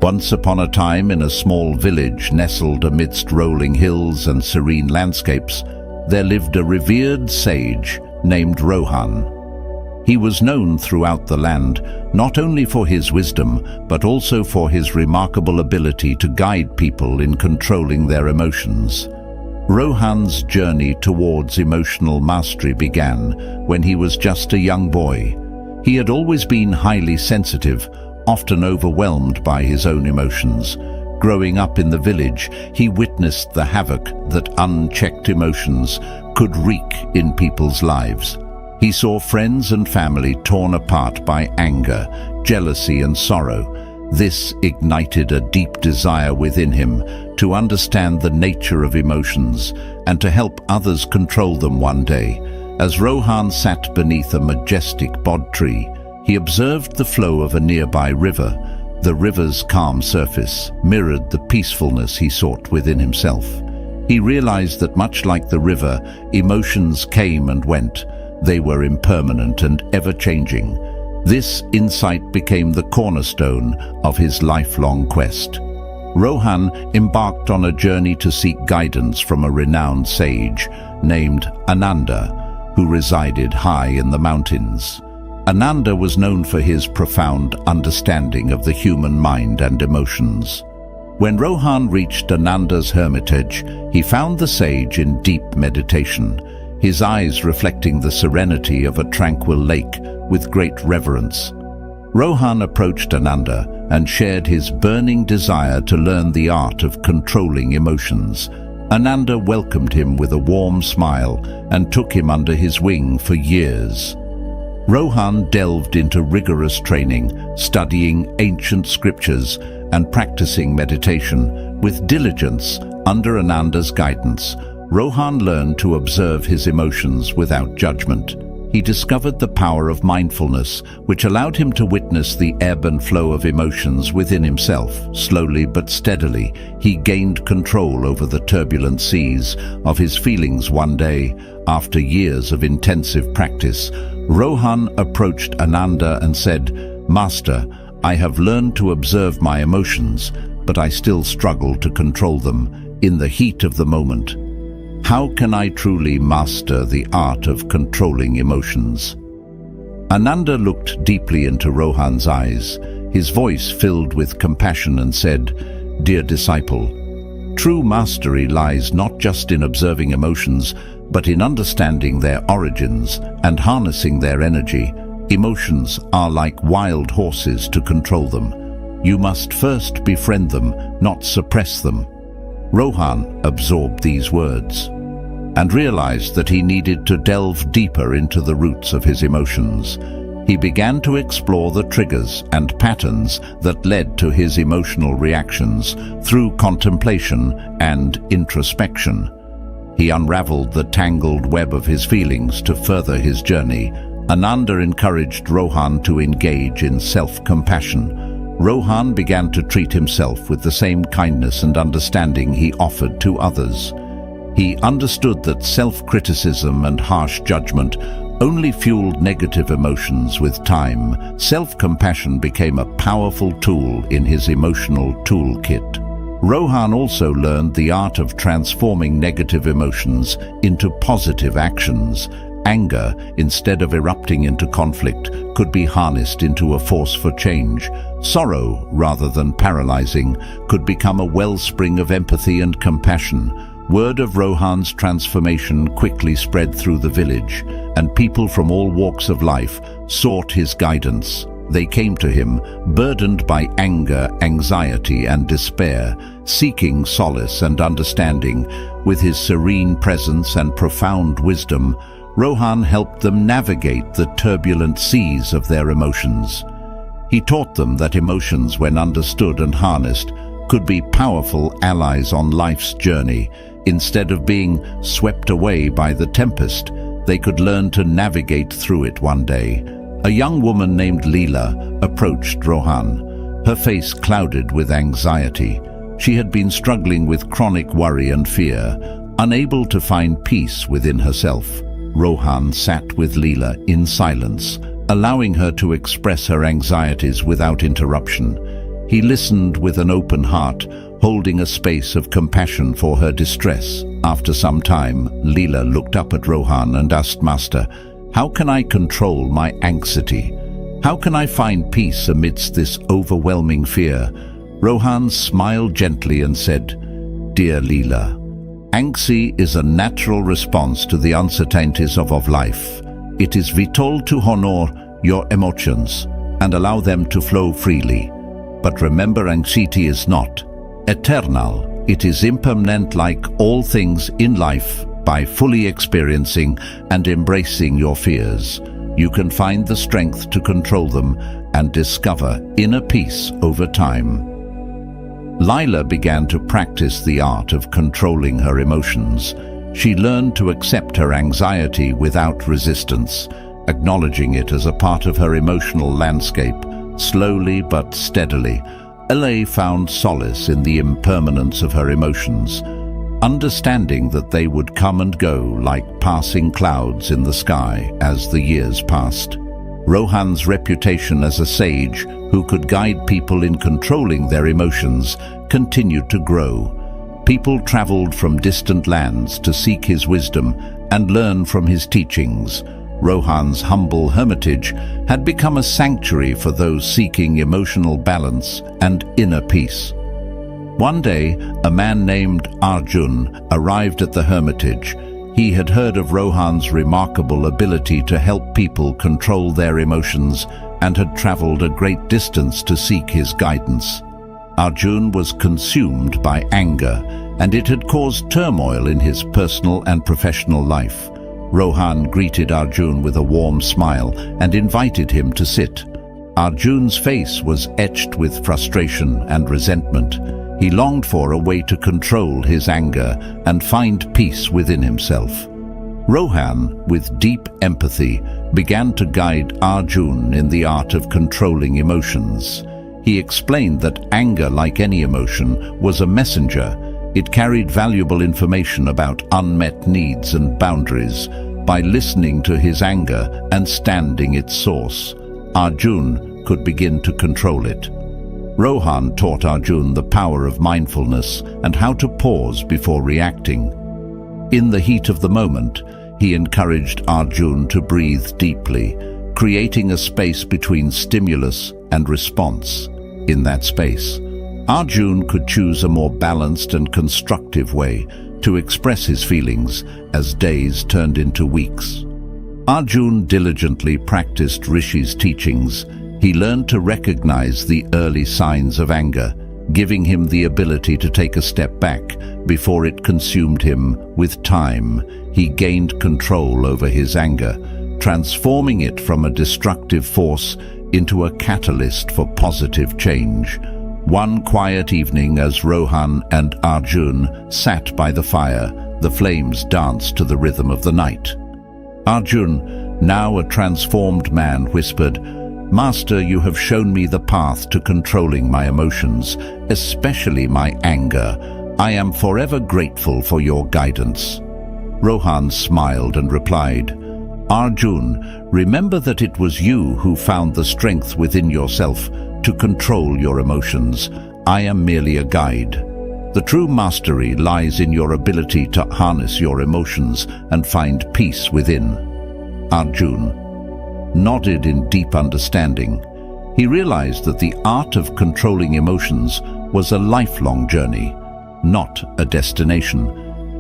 Once upon a time, in a small village nestled amidst rolling hills and serene landscapes, there lived a revered sage named Rohan. He was known throughout the land, not only for his wisdom, but also for his remarkable ability to guide people in controlling their emotions. Rohan's journey towards emotional mastery began when he was just a young boy. He had always been highly sensitive, often overwhelmed by his own emotions. Growing up in the village, he witnessed the havoc that unchecked emotions could wreak in people's lives. He saw friends and family torn apart by anger, jealousy, and sorrow. This ignited a deep desire within him to understand the nature of emotions and to help others control them one day. As Rohan sat beneath a majestic bod tree, he observed the flow of a nearby river. The river's calm surface mirrored the peacefulness he sought within himself. He realized that much like the river, emotions came and went. They were impermanent and ever-changing. This insight became the cornerstone of his lifelong quest. Rohan embarked on a journey to seek guidance from a renowned sage named Ananda, who resided high in the mountains. Ananda was known for his profound understanding of the human mind and emotions. When Rohan reached Ananda's hermitage, he found the sage in deep meditation, his eyes reflecting the serenity of a tranquil lake with great reverence. Rohan approached Ananda and shared his burning desire to learn the art of controlling emotions. Ananda welcomed him with a warm smile and took him under his wing for years. Rohan delved into rigorous training, studying ancient scriptures and practicing meditation with diligence. Under Ananda's guidance, Rohan learned to observe his emotions without judgment. He discovered the power of mindfulness, which allowed him to witness the ebb and flow of emotions within himself. Slowly but steadily, he gained control over the turbulent seas of his feelings. One day, after years of intensive practice, Rohan approached Ananda and said, "Master, I have learned to observe my emotions, but I still struggle to control them in the heat of the moment. How can I truly master the art of controlling emotions?" Ananda looked deeply into Rohan's eyes, his voice filled with compassion, and said, "Dear disciple, true mastery lies not just in observing emotions, but in understanding their origins and harnessing their energy. Emotions are like wild horses. To control them, you must first befriend them, not suppress them." Rohan absorbed these words and realized that he needed to delve deeper into the roots of his emotions. He began to explore the triggers and patterns that led to his emotional reactions through contemplation and introspection. He unraveled the tangled web of his feelings to further his journey. Ananda encouraged Rohan to engage in self-compassion. Rohan began to treat himself with the same kindness and understanding he offered to others. He understood that self-criticism and harsh judgment only fueled negative emotions. With time, self-compassion became a powerful tool in his emotional toolkit. Rohan also learned the art of transforming negative emotions into positive actions. Anger, instead of erupting into conflict, could be harnessed into a force for change. Sorrow, rather than paralyzing, could become a wellspring of empathy and compassion. Word of Rohan's transformation quickly spread through the village, and people from all walks of life sought his guidance. They came to him, burdened by anger, anxiety, and despair, seeking solace and understanding. With his serene presence and profound wisdom, Rohan helped them navigate the turbulent seas of their emotions. He taught them that emotions, when understood and harnessed, could be powerful allies on life's journey. Instead of being swept away by the tempest, they could learn to navigate through it one day. A young woman named Leela approached Rohan, her face clouded with anxiety. She had been struggling with chronic worry and fear, unable to find peace within herself. Rohan sat with Leela in silence, allowing her to express her anxieties without interruption. He listened with an open heart, holding a space of compassion for her distress. After some time, Leela looked up at Rohan and asked, "Master, how can I control my anxiety? How can I find peace amidst this overwhelming fear?" Rohan smiled gently and said, "Dear Leela, anxiety is a natural response to the uncertainties of life. It is vital to honor your emotions and allow them to flow freely. But remember, anxiety is not eternal. It is impermanent like all things in life. By fully experiencing and embracing your fears, you can find the strength to control them and discover inner peace over time." Leela began to practice the art of controlling her emotions. She learned to accept her anxiety without resistance, acknowledging it as a part of her emotional landscape. Slowly but steadily, Leela found solace in the impermanence of her emotions, understanding that they would come and go like passing clouds in the sky as the years passed. Rohan's reputation as a sage who could guide people in controlling their emotions continued to grow. People traveled from distant lands to seek his wisdom and learn from his teachings. Rohan's humble hermitage had become a sanctuary for those seeking emotional balance and inner peace. One day, a man named Arjun arrived at the hermitage. He had heard of Rohan's remarkable ability to help people control their emotions and had traveled a great distance to seek his guidance. Arjun was consumed by anger, and it had caused turmoil in his personal and professional life. Rohan greeted Arjun with a warm smile and invited him to sit. Arjun's face was etched with frustration and resentment. He longed for a way to control his anger and find peace within himself. Rohan, with deep empathy, began to guide Arjun in the art of controlling emotions. He explained that anger, like any emotion, was a messenger. It carried valuable information about unmet needs and boundaries. By listening to his anger and standing its source, Arjun could begin to control it. Rohan taught Arjun the power of mindfulness and how to pause before reacting. In the heat of the moment, he encouraged Arjun to breathe deeply, creating a space between stimulus and response. In that space, Arjun could choose a more balanced and constructive way to express his feelings as days turned into weeks. Arjun diligently practiced Rishi's teachings. He learned to recognize the early signs of anger, giving him the ability to take a step back before it consumed him. With time, he gained control over his anger, transforming it from a destructive force into a catalyst for positive change. One quiet evening, as Rohan and Arjun sat by the fire, the flames danced to the rhythm of the night. Arjun, now a transformed man, whispered, "Master, you have shown me the path to controlling my emotions, especially my anger. I am forever grateful for your guidance." Rohan smiled and replied, "Arjun, remember that it was you who found the strength within yourself to control your emotions. I am merely a guide. The true mastery lies in your ability to harness your emotions and find peace within." Arjun nodded in deep understanding. He realized that the art of controlling emotions was a lifelong journey, not a destination.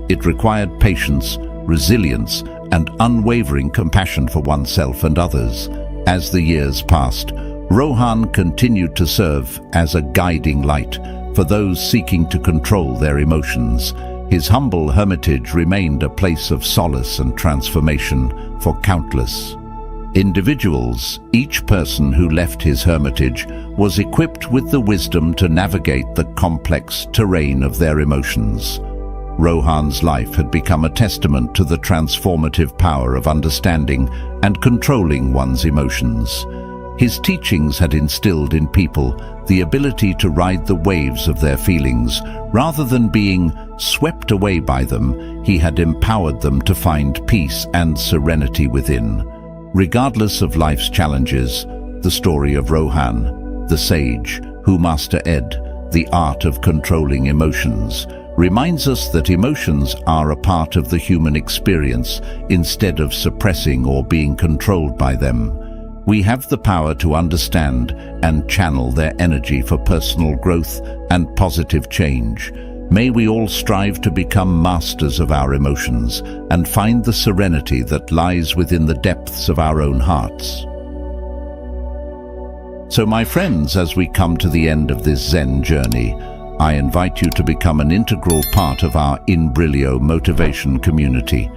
It required patience, resilience, and unwavering compassion for oneself and others. As the years passed, Rohan continued to serve as a guiding light for those seeking to control their emotions. His humble hermitage remained a place of solace and transformation for countless individuals. Each person who left his hermitage was equipped with the wisdom to navigate the complex terrain of their emotions. Rohan's life had become a testament to the transformative power of understanding and controlling one's emotions. His teachings had instilled in people the ability to ride the waves of their feelings. Rather than being swept away by them, he had empowered them to find peace and serenity within. Regardless of life's challenges, the story of Rohan, the sage, who Master Ed, The Art of Controlling Emotions, reminds us that emotions are a part of the human experience instead of suppressing or being controlled by them. We have the power to understand and channel their energy for personal growth and positive change. May we all strive to become masters of our emotions and find the serenity that lies within the depths of our own hearts. So my friends, as we come to the end of this Zen journey, I invite you to become an integral part of our In Brilio motivation community.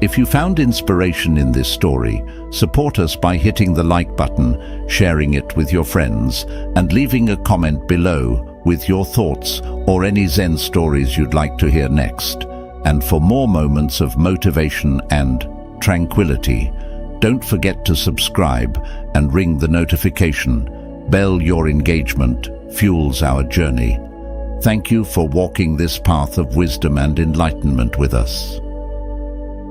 If you found inspiration in this story, support us by hitting the like button, sharing it with your friends, and leaving a comment below with your thoughts or any Zen stories you'd like to hear next. And for more moments of motivation and tranquility, don't forget to subscribe and ring the notification bell. Your engagement fuels our journey. Thank you for walking this path of wisdom and enlightenment with us.